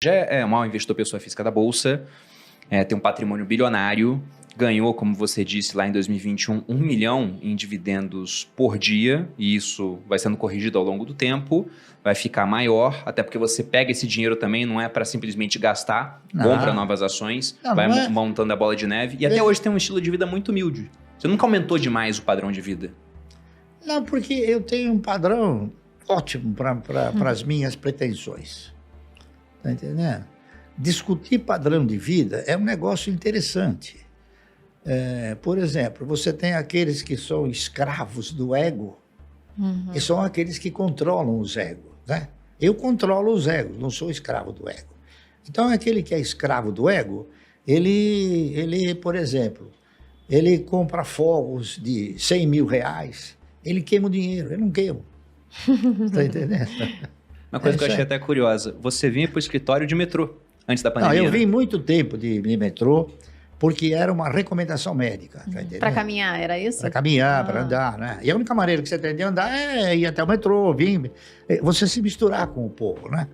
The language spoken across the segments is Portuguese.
Já é um investidor pessoa física da Bolsa, tem um patrimônio bilionário, ganhou, como você disse, lá em 2021, 1 milhão em dividendos por dia, e isso vai sendo corrigido ao longo do tempo, vai ficar maior, até porque você pega esse dinheiro também, não é para simplesmente gastar, compra novas ações, vai montando a bola de neve, e até hoje tem um estilo de vida muito humilde. Você nunca aumentou demais o padrão de vida? Não, porque eu tenho um padrão ótimo para as minhas pretensões. Tá entendendo? Discutir padrão de vida é um negócio interessante. Por exemplo, você tem aqueles que são escravos do ego, que são aqueles que controlam os egos, né? Eu controlo os egos, não sou escravo do ego. Então, aquele que é escravo do ego, ele, por exemplo, ele compra fogos de 100 mil reais, ele queima o dinheiro, eu não queimo. Tá entendendo? Uma coisa que eu achei até curiosa, você vinha para o escritório de metrô antes da pandemia? Não, eu vim muito tempo de metrô, porque era uma recomendação médica. Tá para caminhar, era isso? Para caminhar, para andar, né? E a única maneira que você tem de andar é ir até o metrô, vir, você se misturar com o povo, né?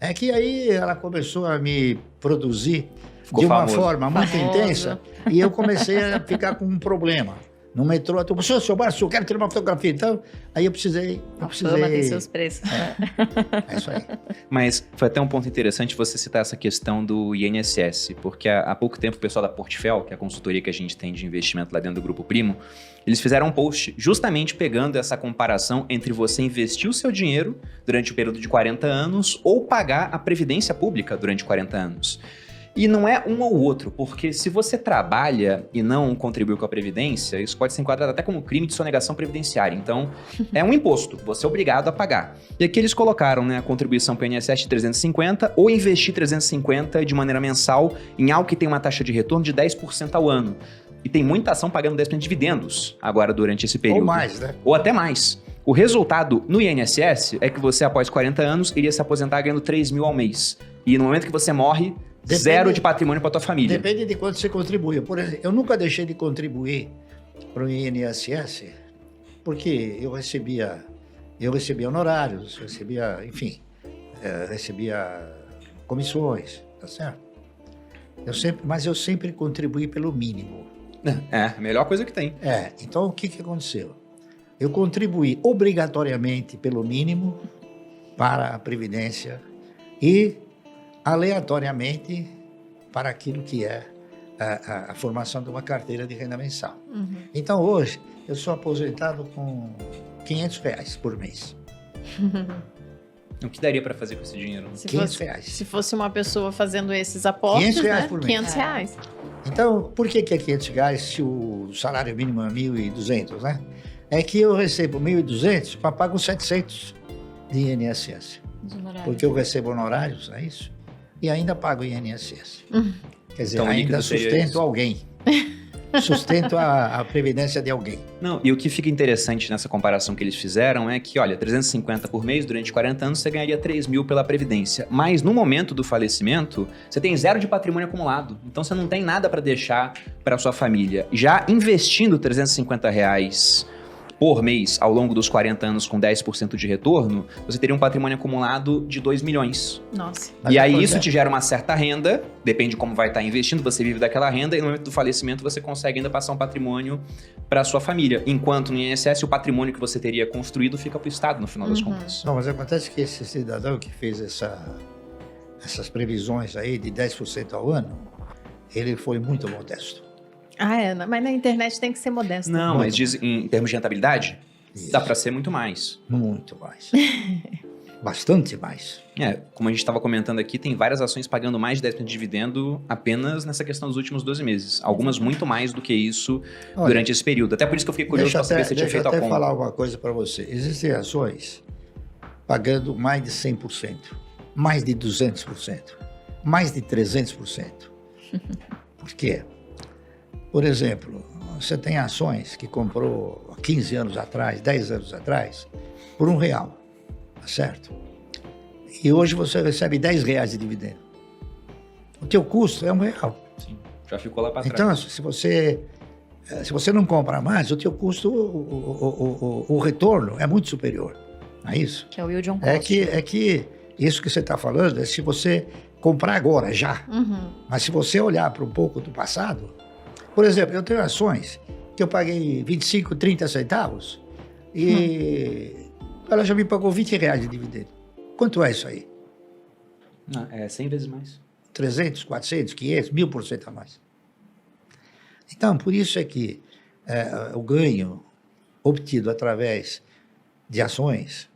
É que aí ela começou a me produzir de uma forma muito intensa e eu comecei a ficar com um problema. No metrô, eu falei, seu Márcio, eu quero tirar uma fotografia. Então, aí eu precisei... Fama tem seus preços. É isso aí. Mas foi até um ponto interessante você citar essa questão do INSS, porque há pouco tempo o pessoal da Portfel, que é a consultoria que a gente tem de investimento lá dentro do Grupo Primo, eles fizeram um post justamente pegando essa comparação entre você investir o seu dinheiro durante o período de 40 anos ou pagar a previdência pública durante 40 anos. E não é um ou outro, porque se você trabalha e não contribui com a Previdência, isso pode ser enquadrado até como crime de sonegação previdenciária. Então, é um imposto, você é obrigado a pagar. E aqui eles colocaram, né, a contribuição para o INSS de 350 ou investir 350 de maneira mensal em algo que tem uma taxa de retorno de 10% ao ano. E tem muita ação pagando 10% de dividendos agora durante esse período. Ou mais, né? Ou até mais. O resultado no INSS é que você, após 40 anos, iria se aposentar ganhando 3 mil ao mês. E no momento que você morre... Zero de patrimônio para tua família. Depende de quanto você contribui. Por exemplo, eu nunca deixei de contribuir para o INSS, porque eu recebia honorários, recebia comissões, tá certo? Mas eu sempre contribuí pelo mínimo. A melhor coisa que tem. Então o que aconteceu? Eu contribuí obrigatoriamente pelo mínimo para a Previdência e aleatoriamente para aquilo que é a formação de uma carteira de renda mensal. Então, hoje, eu sou aposentado com R$500 por mês. O que daria para fazer com esse dinheiro? R$500. Se fosse uma pessoa fazendo esses aportes, R$500 por mês. R$500. Então, por que é R$500 se o salário mínimo é 1.200, né? É que eu recebo 1.200 para pagar os 700 de INSS. Porque eu recebo honorários, é isso? E ainda pago o INSS. Quer dizer, então, ainda sustento alguém. Sustento a previdência de alguém. Não, e o que fica interessante nessa comparação que eles fizeram é que, olha, 350 por mês, durante 40 anos, você ganharia 3 mil pela Previdência. Mas no momento do falecimento, você tem zero de patrimônio acumulado. Então você não tem nada para deixar para sua família. Já investindo R$350 por mês ao longo dos 40 anos com 10% de retorno, você teria um patrimônio acumulado de 2 milhões. Nossa. E aí isso te gera uma certa renda, depende de como vai estar investindo, você vive daquela renda e no momento do falecimento você consegue ainda passar um patrimônio para sua família. Enquanto no INSS o patrimônio que você teria construído fica para o Estado no final das contas. Não, mas acontece que esse cidadão que fez essas previsões aí de 10% ao ano, ele foi muito modesto. Mas na internet tem que ser modesto. Não, mas diz, em termos de rentabilidade, dá para ser muito mais. Muito mais. Bastante mais. Como a gente estava comentando aqui, tem várias ações pagando mais de 10% de dividendo apenas nessa questão dos últimos 12 meses. Algumas muito mais do que isso durante esse período. Até por isso que eu fiquei curioso para saber se tinha feito a conta. Deixa eu até falar uma coisa para você. Existem ações pagando mais de 100%, mais de 200%, mais de 300%. Por quê? Por exemplo, você tem ações que comprou 15 anos atrás, 10 anos atrás, por R$1, tá certo? E hoje você recebe R$10 de dividendo. O teu custo é R$1. Sim, já ficou lá para trás. Então, se você não compra mais, o teu custo, o retorno é muito superior. Não é isso? Que é o yield on cost. É que Isso que você está falando é se você comprar agora, já. Uhum. Mas se você olhar para um pouco do passado, por exemplo, eu tenho ações que eu paguei 25, 30 centavos e ela já me pagou R$20 de dividendo. Quanto é isso aí? Não, é 100 vezes mais. 300, 400, 500, 1000% a mais. Então, por isso é que o ganho obtido através de ações,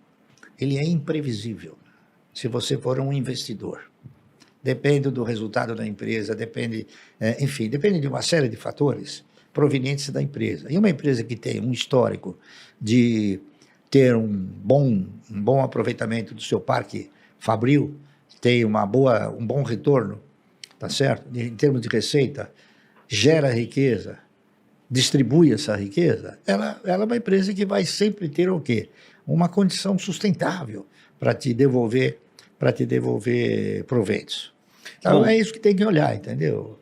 ele é imprevisível se você for um investidor. Depende do resultado da empresa, depende de uma série de fatores provenientes da empresa. E uma empresa que tem um histórico de ter um bom aproveitamento do seu parque fabril, tem um bom retorno, tá certo? Em termos de receita, gera riqueza, distribui essa riqueza, ela é uma empresa que vai sempre ter o quê? Uma condição sustentável para te devolver proventos. Então, é isso que tem que olhar, entendeu?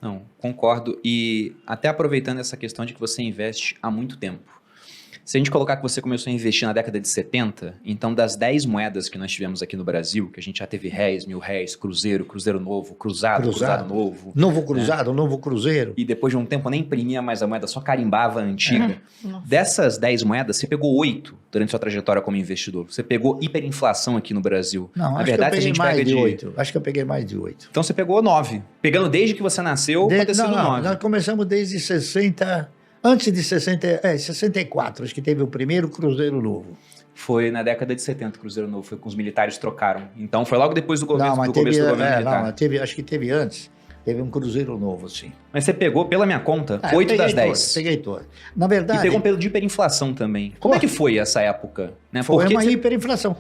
Não, concordo. E até aproveitando essa questão de que você investe há muito tempo. Se a gente colocar que você começou a investir na década de 70, então das 10 moedas que nós tivemos aqui no Brasil, que a gente já teve réis, mil-réis, cruzeiro, cruzeiro novo, cruzado novo. Novo cruzado, novo cruzeiro. E depois de um tempo nem imprimia mais a moeda, só carimbava a antiga. Dessas 10 moedas, você pegou 8 durante sua trajetória como investidor. Você pegou hiperinflação aqui no Brasil. Não, na acho verdade, que eu peguei a gente mais pega de 8. Acho que eu peguei mais de 8. Então você pegou 9. Pegando desde que você nasceu, pode ter sido 9. Nós começamos desde 60... Antes de 64, acho que teve o primeiro Cruzeiro Novo. Foi na década de 70, Cruzeiro Novo, foi com os militares trocaram. Então foi logo depois do começo do governo militar. Acho que teve antes. Teve um Cruzeiro Novo, sim. Mas você pegou, pela minha conta, 8 das 10. Peguei todas. Na verdade... E pegou um período de hiperinflação também. Como é que foi essa época? Né? Foi uma hiperinflação.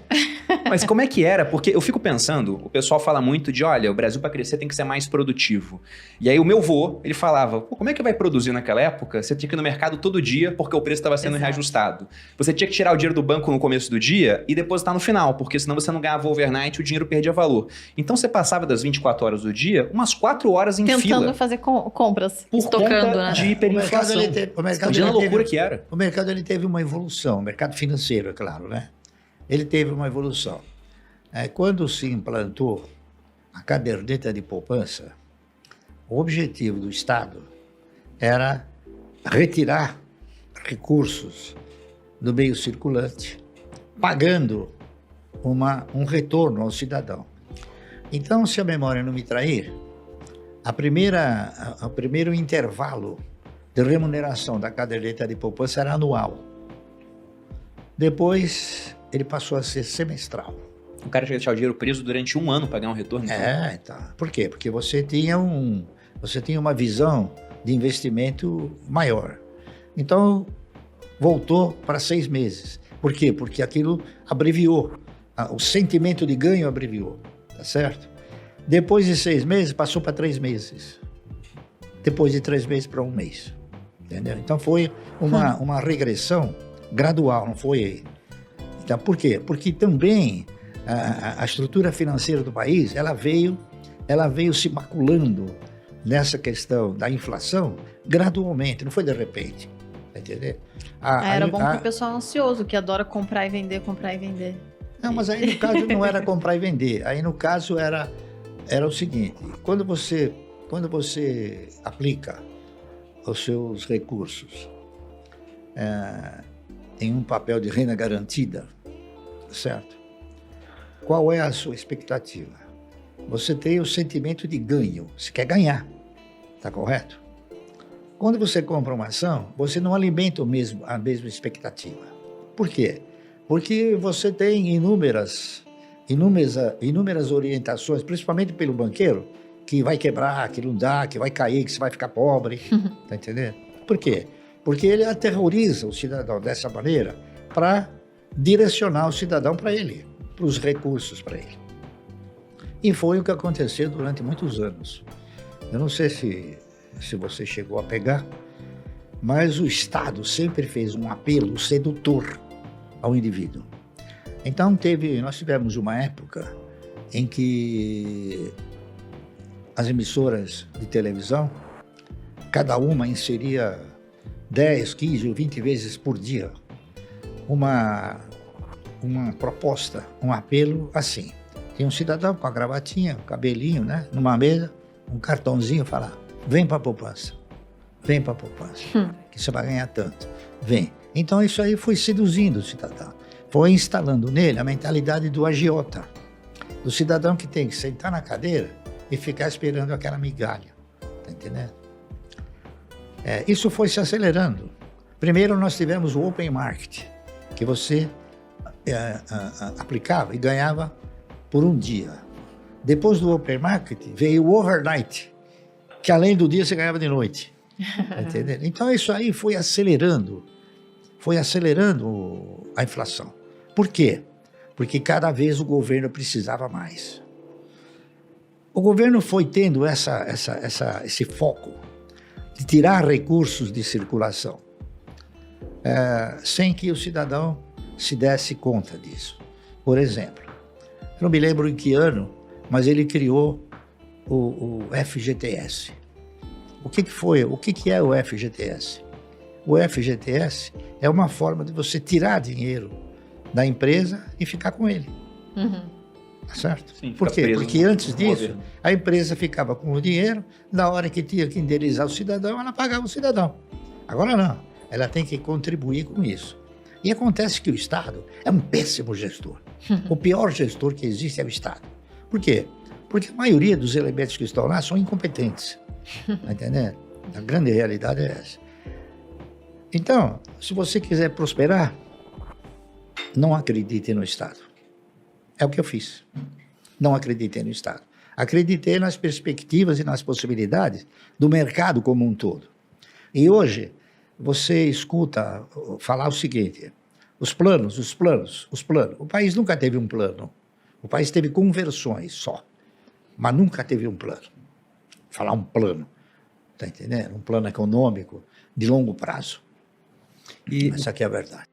Mas como é que era? Porque eu fico pensando, o pessoal fala muito de, olha, o Brasil para crescer tem que ser mais produtivo. E aí o meu vô, ele falava, pô, como é que vai produzir naquela época? Você tinha que ir no mercado todo dia porque o preço estava sendo reajustado. Você tinha que tirar o dinheiro do banco no começo do dia e depositar no final, porque senão você não ganhava overnight e o dinheiro perdia valor. Então você passava das 24 horas do dia, umas 4 horas em fila. Tentando fazer compras, por estocando, conta de hiperinflação. Imagina a loucura que era. O mercado ele teve uma evolução, o mercado financeiro, é claro, né? Ele teve uma evolução. Quando se implantou a caderneta de poupança, o objetivo do Estado era retirar recursos do meio circulante, pagando um retorno ao cidadão. Então, se a memória não me trair, o primeiro intervalo de remuneração da caderneta de poupança era anual. Depois, ele passou a ser semestral. O cara tinha que deixar o dinheiro preso durante um ano para ganhar um retorno? Então. Por quê? Porque você tinha uma visão de investimento maior. Então, voltou para 6 meses. Por quê? Porque aquilo abreviou. O sentimento de ganho abreviou. Tá certo? Depois de 6 meses, passou para 3 meses. Depois de 3 meses para 1 mês. Entendeu? Então, foi uma regressão gradual, não foi... Então, por quê? Porque também a estrutura financeira do país, ela veio se maculando nessa questão da inflação gradualmente, não foi de repente. Tá entendendo? Era bom para o pessoal ansioso, que adora comprar e vender, comprar e vender. Não, mas aí no caso não era comprar e vender. Aí no caso era o seguinte, quando você aplica os seus recursos em um papel de renda garantida, certo? Qual é a sua expectativa? Você tem o sentimento de ganho, você quer ganhar, tá correto? Quando você compra uma ação, você não alimenta a mesma expectativa. Por quê? Porque você tem inúmeras orientações, principalmente pelo banqueiro, que vai quebrar, que não dá, que vai cair, que você vai ficar pobre, tá entendendo? Por quê? Porque ele aterroriza o cidadão dessa maneira para direcionar o cidadão para ele, para os recursos para ele. E foi o que aconteceu durante muitos anos. Eu não sei se você chegou a pegar, mas o Estado sempre fez um apelo sedutor ao indivíduo. Então nós tivemos uma época em que as emissoras de televisão, cada uma inseria 10, 15 ou 20 vezes por dia uma proposta, um apelo assim: Tinha um cidadão com a gravatinha, o cabelinho, né? Numa mesa, um cartãozinho, falar, vem para a poupança. Vem para a poupança, que você vai ganhar tanto. Vem. Então isso aí foi seduzindo o cidadão. Foi instalando nele a mentalidade do agiota. Do cidadão que tem que sentar na cadeira e ficar esperando aquela migalha. Tá entendendo? Isso foi se acelerando. Primeiro nós tivemos o open market, que você aplicava e ganhava por um dia. Depois do open market veio o overnight, que além do dia você ganhava de noite. Tá entendendo? Então isso aí foi acelerando a inflação. Por quê? Porque cada vez o governo precisava mais. O governo foi tendo esse foco de tirar recursos de circulação, sem que o cidadão se desse conta disso. Por exemplo, eu não me lembro em que ano, mas ele criou o FGTS. O que foi? O que é o FGTS? O FGTS é uma forma de você tirar dinheiro da empresa e ficar com ele. Tá certo? Sim, por quê? Porque antes disso, a empresa ficava com o dinheiro, na hora que tinha que indenizar o cidadão, ela pagava o cidadão. Agora não, ela tem que contribuir com isso. E acontece que o Estado é um péssimo gestor. O pior gestor que existe é o Estado. Por quê? Porque a maioria dos elementos que estão lá são incompetentes. Tá entendendo? A grande realidade é essa. Então, se você quiser prosperar, não acredite no Estado. É o que eu fiz. Não acreditei no Estado. Acreditei nas perspectivas e nas possibilidades do mercado como um todo. E hoje, você escuta falar o seguinte, os planos. O país nunca teve um plano. O país teve conversões só, mas nunca teve um plano. Falar um plano, tá entendendo? Um plano econômico de longo prazo. Essa aqui é a verdade.